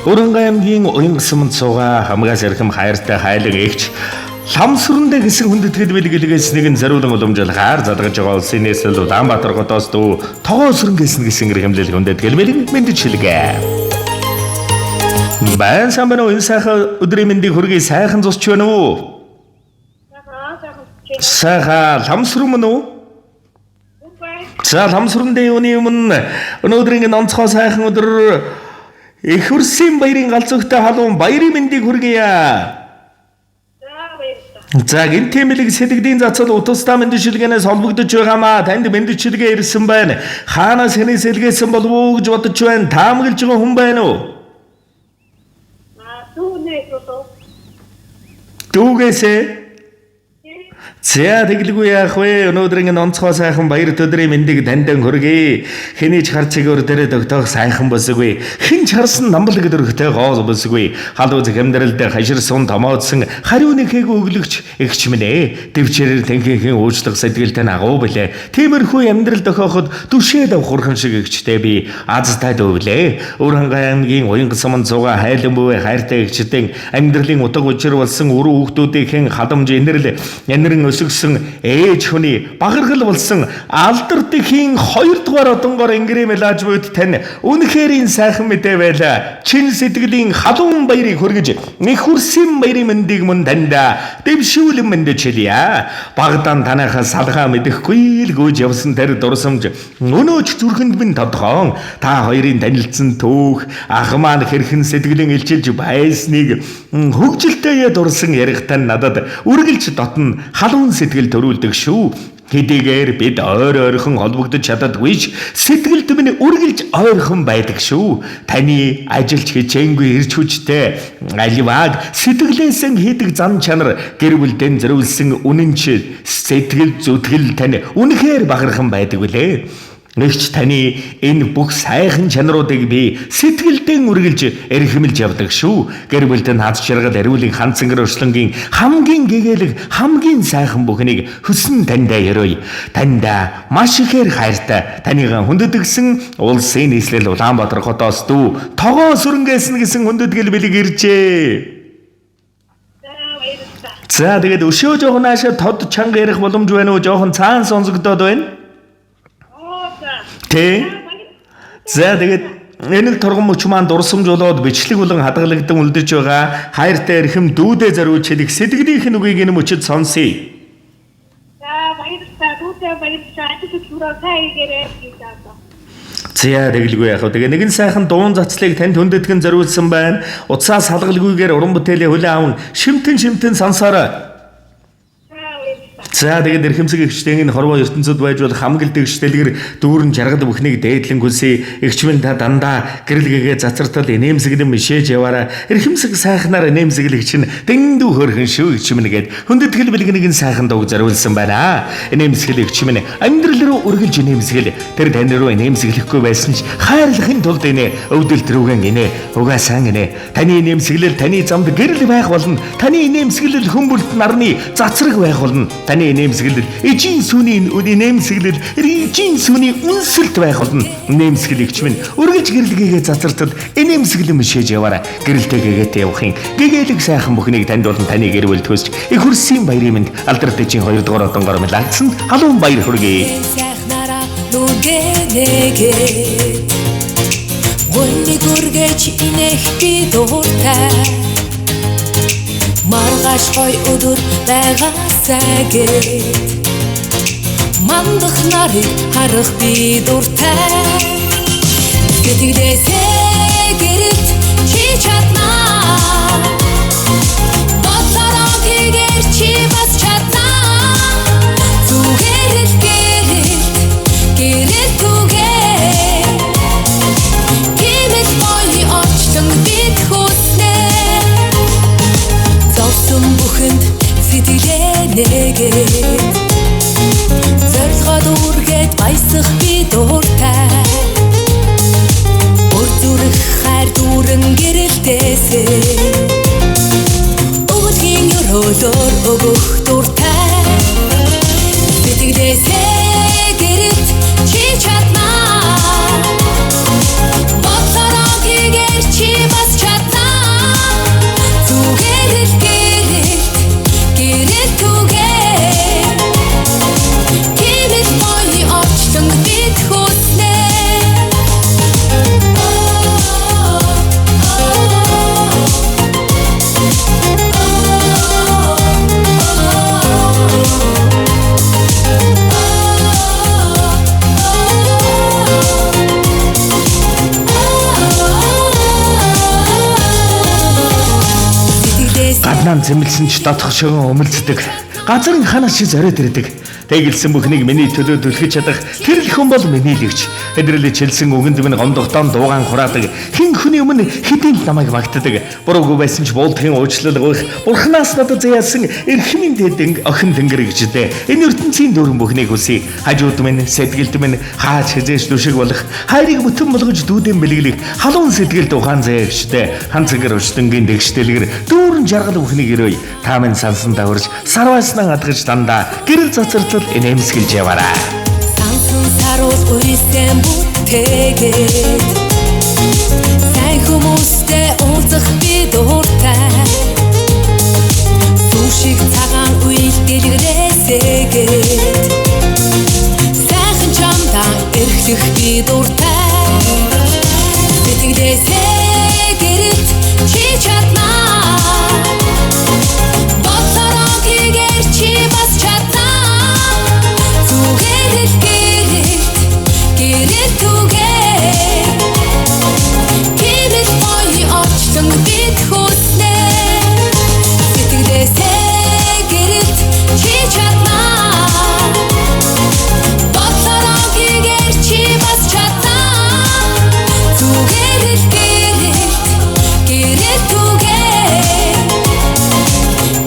Урангай аймгийн Уянгасманд суугаа хамгаас эрхэм хайртай хайлаг эгч Ламсрандэ гэсэн хүндэтгэл бэлгэлгээс нэг нь зариулан уламжлахаар задгаж байгаа улсын нийслэл Улаанбаатар хотоос дүү тогоосрон гэсэн эрхэмлэл хүндэтгэл бэлэг мэдчилгээ. Баян самбана энэ сайхан өдрийн мэндийг хүргэе сайхан зусч байна уу? Сайхан ламсран мөн үү? За ламсрандэ юуны өмнө өнөөдрийн онцгой сайхан өдөр их хурсын баярын галзугтай халуун баярын мэндийг хүргэе. За гинтэмэлэг сэтгдийн зацал утастаа мэндчилгээнээс холбогдож байгаамаа танд мэндчилгээ ирсэн байна. Хаанаас хэнээс илгээсэн болов уу гэж бодож байна. Таамаглаж байгаа хүн байна уу? Дүүгээсээ За тэглгүй яах вэ? Өнөөдрийн онцгой сайхан баяр өдрийн мэндийг тандан хүргэе. Хэний ч хар цэгөр дээрээ тогтоох сайхан босгүй. Хэн ч харсан намбал гэдөрхтэй гоол босгүй. Халуун зэмдэрэлд хаширсан томоодсон хариуны хээг өглөгч эгч минь ээ. Төвчээр тэнхээхэн уучлах сэтгэлтэй агуу билээ. Тиймэрхүү амьдрал дохиоход түшээд авахурхан шиг эгчтэй би азтай дөвлээ. Урангай аймгийн Уянгасманд суугаа хайлан бүвэ хайртай эгчдэн амьдралын утга учир болсон өрөө хүүхдүүдийн хадамж энэрл өсгсөн ээж хүний багаргал болсон алдардхийн 2 дугаар одонгоор ингрэмэлж буйд тань үнэхэрийн сайхан мэдээ байлаа. Чин сэтгэлийн халуун баярыг хүргэж их хурсын баярын мэндийг мөн танда дэвшүүлэн мэндэж хэлье. Багдаан танахаас салгаа мэдэхгүй л гүйж явсан тэр дурсамж өнөөч зүрхэнд минь тодхон та хоёрын танилцсан түүх ах маань хэрхэн сэтгэлийн илчилж байсныг хөгжилтэй дурсан ярихтаа надад үргэлж дотн халуун сэтгэл төрүүлдэг шүү. Хэдийгээр бид ойрхон холбогдож чаддаггүй ч сэтгэлд минь үргэлж ойрхон байдаг шүү. Таны ажилч хичээнгүй ирж хүчтэй аливаг сэтгэлээсэн хийдэг зам чанар гэр бүлдэн зориулсан үнэнч сэтгэл зүтгэл тань үнэхээр багархан байдаг үлээ. Нэгч таны энэ бүх сайхан чанаруудыг би сэтгэлдээ үргэлж эрхэмлж явдаг шүү. Гэр бүлдэн хаз чаргал ариулын ханцангар өршлөнгийн хамгийн гэгээлэг хамгийн сайхан бүхнийг хүсн тандаа ярой. Танда маш ихээр хайртай таныгаа хүндэтгсэн улсын нийслэл Улаанбаатар хотоос дүү тогоосрөнгээс гэсэн хүндэтгэл бэлэг иржээ. За тэгээд өшөө жоохон наашаа тод чанга ярих боломж байна уу? Жоохон цаан сонсогдоод байна. За тэгээд энэ л торгон мөч маань дурсамж болоод бичлэг болон хадгалагдсан үлдэж байгаа хайртай эрхэм дүүдээ зориулж хэлэх сэтгэлийнх нь үгийг энэ мөчөд сонсъё. За тэгэлгүй яах вэ? Тэгээ нэгэн сайхан дуун цацлыг танд хүндэтгэн зориулсан байна. Утсаас салгалгүйгээр уран бүтээлийн хүлээн аван шимтэн сонсоорой. За тэгээд эрхэмсэг эгчтэйг хорвоо ертөнцид байж бол хамгал дэгчтэлгэр дүүрэн жаргал бүхнийг дээдлэн гүсээ эгчмэн та дандаа гэрэлгээгээ зацартал инээмсэглэн мишээж яваараа эрхэмсэг сайхнаар инээмсэглэгч нь дэндүү хөрхөн шүү эгчмэн гээд хүндэтгэл бэлгэнийн сайхан дууг зориулсан байна. Инээмсэгэл эгчмэн амьдрал руу үргэлж инээмсэгэл тэр тань руу инээмсэглэхгүй байсан ч хайрлахын тулд инэ өвдөлт рүүгэн инэ угаасан инэ таны инээмсэглэл таны замд гэрэл байх болно. Таны инээмсэглэл хүмүүст нарны цацраг байх болно. Таны инээмсэглэл эжийн сүний инээмсэглэл эжийн сүний үнсэлт байх болно. Инээмсэглэгч минь үргэлж гэрэлгээгээ зацартал инээмсэглэн мишээж яваараа гэрэлтэйгээгээ явахын гэгээлэг сайхан бүхнийг танд болон таны гэр бүлд хүсч их хурсын баярын мэнд алдартэйчийн 2 дугаар одонгоор мэлагдсан халуун баяр хүргэе. Маргааш гой өдөр байгаасаа гээд мандах нарыг харах би дуртай. Сэтгэлээсээ гэрэлт чи чаднаа. Бодлороо хийгээр чи бас чаднаа. Зүгээр л гэрэлт түгээ. Тиймээс гоё орчлон бид хүснэ. Зовсон бүхэнд сэтгэлээ нэгээд зорилгоод үргээд баясах би дуртай. Бүр зүрх Ганаан зэмлсэн ч дотох шогон өмөлцдөг. Газрын ханаас чи зориод ирдэг. Тэгэлсэн бүхнийг миний төлөө түлхэж чадах тэр л хүн бол миний л өвч. Хэдрэлээ чилсэн үгэнд минь гомдогтон дуугаан хураадаг. Хин хүний өмнө хэдийн намайг магтдаг. Буруугүй байсан ч буулдахын уучлал гоох. Бурханаас надад заяасан эрхмийн дэдэн охин тэнгэр гэжтэй. Энэ ертөнцийн дөрвөн бүхнийг хүсье. Хажууд минь сэтгэлд минь хааж хизээш дүшиг болох. Хайрыг бүтэн болгож дүүдэн бэлгэлэх. Халуун сэтгэлд ухаан заяа гэжтэй. Ханцгэр өчтөнгийн дэгштэлгэр дүүрэн жаргал бүхнийг өрөөй. Та минь сансан даварж сарвааснаа адгаж дандаа гэрэл цацартлал энэмсгэлж яваарай. Сансан саруул уйсэн бүтээгээд сайн хүмүүстэй уулзах би дуртай. Сушиг цагаан үйл дэлгэрээсээгээд сайхан чамдаа эрхлэх би дуртай. Сэтгэлээсээ гэрэлт чи чаднаа. Бодлорогигээр чи бас чаднаа. Зүгээр л гэрэлт түгээ. Гэрэл гоё орчлон бид хүснэ. Сэтгэлээсээ гэрэлт чи чаднаа. Бодлорогигээр чи бас чаднаа. Зүгээр л гэрэл түгээ.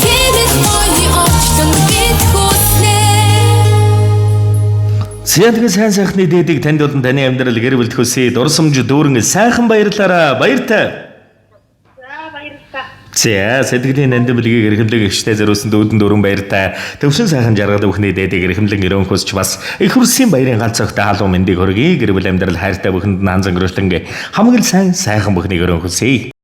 Гэрэл гоё орчлон бид хүснэ. Зяадаг сайн сайхны дээдийг танд болон таны амьдрал гэр бүлд хүсье. Дурсамж дүүрэн сайхан баярлаарай. Баяртай. За сэтгэлийн нандин билгийг эрхэмлэг ихтэй зориулсан дүүдэн дөрвөн баяртай. Төвшин сайхан жаргал бүхний дээдийг эрхэмлэн өрөөн хүсч бас их хүрсийн баярын ганц огтой халуун мэндийг хүргэе. Гэр бүл амьдрал хайртай бүхэнд нанзан гөрөлтөн хамгийн сайн сайхан бүхнийг өрөөн хүсье.